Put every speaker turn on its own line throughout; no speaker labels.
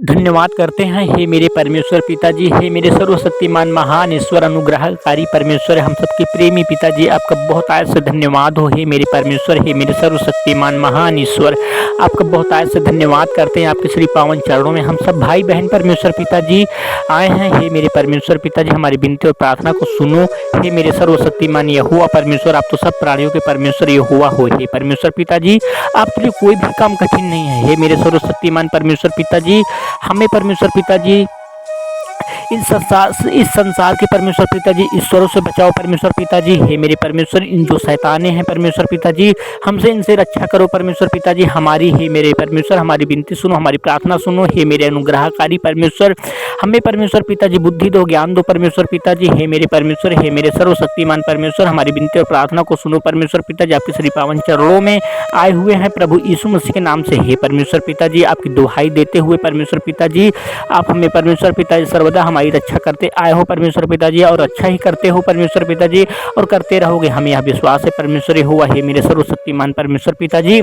धन्यवाद करते हैं। हे मेरे परमेश्वर पिताजी, हे मेरे सर्वशक्तिमान महान ईश्वर अनुग्रहकारी परमेश्वर, हम सबके प्रेमी पिताजी, आपका बहुत आय से धन्यवाद हो। हे मेरे परमेश्वर, हे मेरे सर्वशक्तिमान महान ईश्वर, आपका बहुत आय से धन्यवाद करते हैं। आपके श्री पावन चरणों में हम सब भाई बहन परमेश्वर पिताजी आए हैं। हे मेरे परमेश्वर पिताजी, हमारी विनती और प्रार्थना को सुनो। हे मेरे सर्वशक्तिमान यहोवा परमेश्वर, आप तो सब प्राणियों के परमेश्वर यहोवा हो। हे परमेश्वर पिताजी, आपके लिए कोई भी काम कठिन नहीं है। हे मेरे सर्वशक्तिमान परमेश्वर पिताजी, हमें परमेश्वर पिताजी इस संसार के परमेश्वर पिताजी ईश्वरों से बचाओ परमेश्वर पिताजी। हे मेरे परमेश्वर, इन जो शैताने हैं परमेश्वर पिताजी, हमसे इनसे रक्षा करो परमेश्वर पिताजी हमारी। हे मेरे परमेश्वर, हमारी विनती सुनो, हमारी प्रार्थना सुनो। हे मेरे अनुग्रहकारी परमेश्वर, हमें परमेश्वर पिताजी बुद्धि दो, ज्ञान दो परमेश्वर पिताजी। हे मेरे परमेश्वर, हे मेरे सर्वशक्तिमान परमेश्वर, हमारी विनती और प्रार्थना को सुनो परमेश्वर पिताजी। आपके श्री पावन चरणों में आए हुए हैं प्रभु यीशु मसीह के नाम से। हे परमेश्वर पिताजी, आपकी दुहाई देते हुए परमेश्वर पिताजी, आप हमें परमेश्वर पिताजी सर्वदा हमारी रक्षा करते आए हो परमेश्वर पिताजी, और अच्छा ही करते हो परमेश्वर पिताजी, और करते रहोगे। हमें यह विश्वास है परमेश्वर हुआ। हे मेरे सर्वशक्तिमान परमेश्वर पिताजी,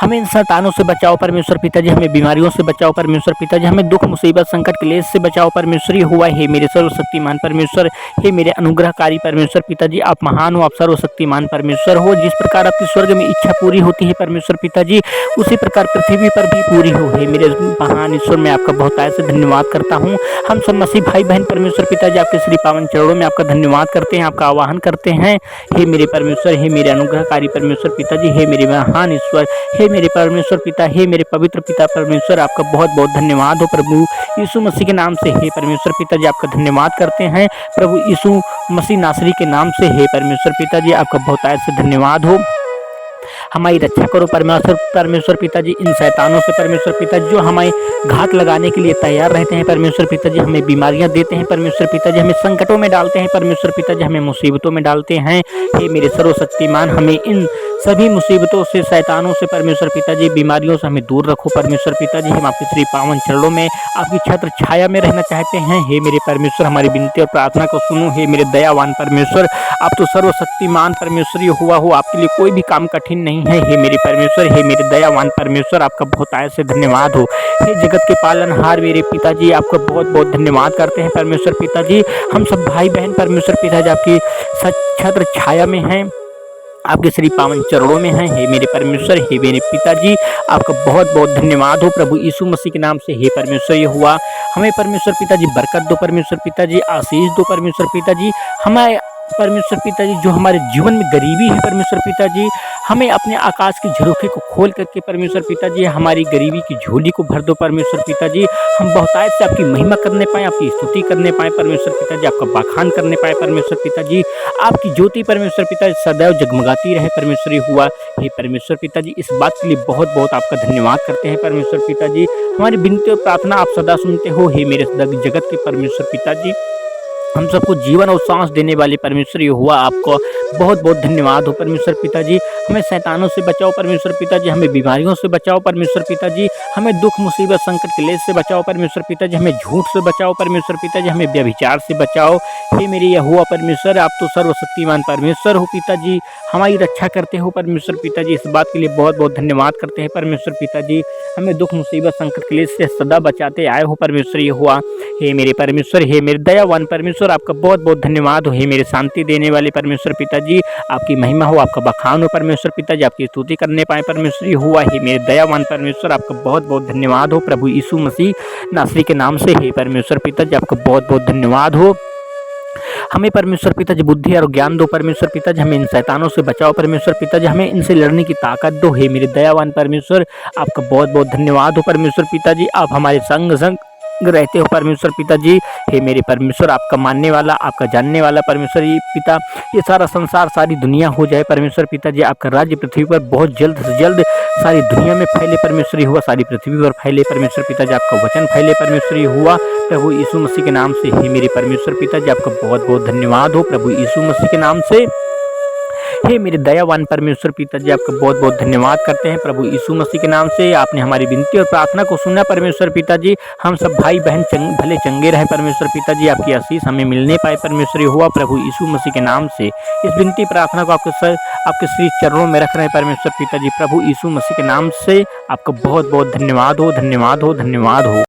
हमें इन शैतानों से बचाओ परमेश्वर पिताजी, हमें बीमारियों से बचाओ परमेश्वर पिताजी, हमें दुख मुसीबत संकट क्लेश से बचाओ परमेश्वर हुआ। हे मेरे सर्वशक्तिमान परमेश्वर, हे मेरे अनुग्रहकारी परमेश्वर पिताजी, आप महान हो, आप सर्वशक्तिमान परमेश्वर हो। जिस प्रकार आपकी स्वर्ग में इच्छा पूरी होती है परमेश्वर पिताजी, उसी प्रकार पृथ्वी पर भी पूरी हो। हे मेरे महान ईश्वर, मैं आपका बहुत आय से धन्यवाद करता हूँ। हम सब मसीह भाई बहन परमेश्वर पिताजी आपके श्री पावन चरणों में आपका धन्यवाद करते हैं, आपका आवाहन करते हैं। हे मेरे परमेश्वर, हे मेरे अनुग्रहकारी परमेश्वर पिताजी, हे मेरे महान ईश्वर, हे मेरे परमेश्वर पिता, हे मेरे पवित्र पिता परमेश्वर, आपका बहुत बहुत धन्यवाद हो प्रभु यीशु मसीह के नाम से। हे परमेश्वर पिताजी, आपका धन्यवाद करते हैं प्रभु यीशु मसीह नासरी के नाम से। हे परमेश्वर पिताजी, आपका बहुत आय से धन्यवाद हो। हमारी रक्षा करो परमेश्वर पिताजी, इन शैतानों से परमेश्वर पिताजी, जो हमें घात लगाने के लिए तैयार रहते हैं परमेश्वर पिताजी, हमें बीमारियां देते हैं परमेश्वर पिताजी, हमें संकटों में डालते हैं परमेश्वर पिताजी, हमें मुसीबतों में डालते हैं। हे मेरे सर्वशक्तिमान, हमें इन सभी मुसीबतों से, शैतानों से परमेश्वर पिताजी, बीमारियों से हमें दूर रखो परमेश्वर पिताजी। हम आपके श्री पावन चरणों में आपकी छत्र छाया में रहना चाहते हैं। हे मेरे परमेश्वर, हमारी विनती और प्रार्थना को सुनो। हे मेरे दयावान परमेश्वर, आप तो सर्वशक्तिमान परमेश्वर हुआ हो, आपके लिए कोई भी काम कठिन नहीं है। हे मेरे परमेश्वर, हे मेरे दयावान परमेश्वर, आपका बहुत आय से धन्यवाद हो। हे जगत के पालनहार मेरे पिताजी, आपका बहुत बहुत धन्यवाद करते हैं परमेश्वर पिताजी। हम सब भाई बहन परमेश्वर पिताजी आपकी छत्र छाया में हैं, आपके श्री पावन चरणों में हैं। हे मेरे परमेश्वर, हे मेरे पिताजी, आपका बहुत बहुत धन्यवाद हो प्रभु यीशु मसीह के नाम से। हे परमेश्वर ये हुआ, हमें परमेश्वर पिताजी बरकत दो परमेश्वर पिताजी, आशीष दो परमेश्वर पिताजी। हमें परमेश्वर पिताजी, जो हमारे जीवन में गरीबी है परमेश्वर पिताजी, हमें अपने आकाश की झरोखे को खोल करके परमेश्वर पिताजी हमारी गरीबी की झोली को भर दो परमेश्वर पिताजी। हम बहुतायत से आपकी महिमा करने पाएँ, आपकी स्तुति करने पाएँ परमेश्वर पिताजी, आपका बखान करने पाएँ परमेश्वर पिताजी। आपकी ज्योति परमेश्वर पिताजी सदैव जगमगाती रहे परमेश्वर हुआ। हे परमेश्वर पिताजी, इस बात के लिए बहुत बहुत आपका धन्यवाद करते हैं परमेश्वर पिताजी। हमारी विनती और प्रार्थना आप सदा सुनते हो। हे मेरे जगत के परमेश्वर पिताजी, हम सबको जीवन और सांस देने वाले परमेश्वर यहोवा, आपको बहुत बहुत धन्यवाद हो परमेश्वर पिताजी। हमें शैतानों से बचाओ परमेश्वर पिताजी, हमें बीमारियों से बचाओ परमेश्वर पिताजी, हमें दुख मुसीबत संकट क्लेश से बचाओ परमेश्वर पिताजी, हमें झूठ से बचाओ परमेश्वर पिताजी, हमें व्यभिचार से बचाओ। हे मेरे यहोवा परमेश्वर, आप तो सर्वशक्तिमान परमेश्वर हो पिताजी, हमारी रक्षा करते हो परमेश्वर पिताजी। इस बात के लिए बहुत बहुत धन्यवाद करते हैं परमेश्वर पिताजी। हमें दुख मुसीबत संकट क्लेश से सदा बचाते आए हो परमेश्वर यहोवा। हे मेरे परमेश्वर, हे मेरे दयावान परमेश्वर, आपका बहुत बहुत धन्यवाद हो। हे मेरे शांति देने वाले परमेश्वर पिताजी, आपकी महिमा हो, आपका बखान हो परमेश्वर पिताजी, आपकी स्तुति करने पाए परमेश्वर हुआ। हे मेरे दयावान परमेश्वर, आपका बहुत बहुत धन्यवाद हो प्रभु यीशु मसीह नासरी के नाम से। हे परमेश्वर पिताजी, आपका बहुत बहुत धन्यवाद हो। हमें परमेश्वर पिताजी बुद्धि और ज्ञान दो परमेश्वर पिताजी, हमें इन शैतानों से बचाओ परमेश्वर पिताजी, हमें इनसे लड़ने की ताकत दो। हे मेरे दयावान परमेश्वर, आपका बहुत बहुत धन्यवाद हो परमेश्वर पिताजी। आप हमारे संग संग रहते हो परमेश्वर पिताजी। हे मेरे परमेश्वर, आपका मानने वाला, आपका जानने वाला परमेश्वर पिता, ये सारा संसार, सारी दुनिया हो जाए परमेश्वर पिताजी, आपका राज्य पृथ्वी पर बहुत जल्द से जल्द सारी दुनिया में फैले परमेश्वर हुआ, सारी पृथ्वी पर फैले परमेश्वर पिताजी, आपका वचन फैले परमेश्वर हुआ प्रभु यीशु मसीह के नाम से। हे मेरे परमेश्वर पिताजी, आपका बहुत बहुत धन्यवाद हो प्रभु यीशु मसीह के नाम से। हे मेरे दयावान परमेश्वर पिताजी, आपका बहुत बहुत धन्यवाद करते हैं प्रभु यीशु मसीह के नाम से। आपने हमारी विनती और प्रार्थना को सुना परमेश्वर पिताजी। हम सब भाई बहन भले चंगे रहे परमेश्वर पिताजी, आपकी आशीष हमें मिलने पाए परमेश्वर यहोवा प्रभु यीशु मसीह के नाम से। इस विनती प्रार्थना को आपके श्री चरणों में रख रहे हैं परमेश्वर पिताजी प्रभु यीशु मसीह के नाम से। आपका बहुत बहुत धन्यवाद हो, धन्यवाद हो, धन्यवाद हो।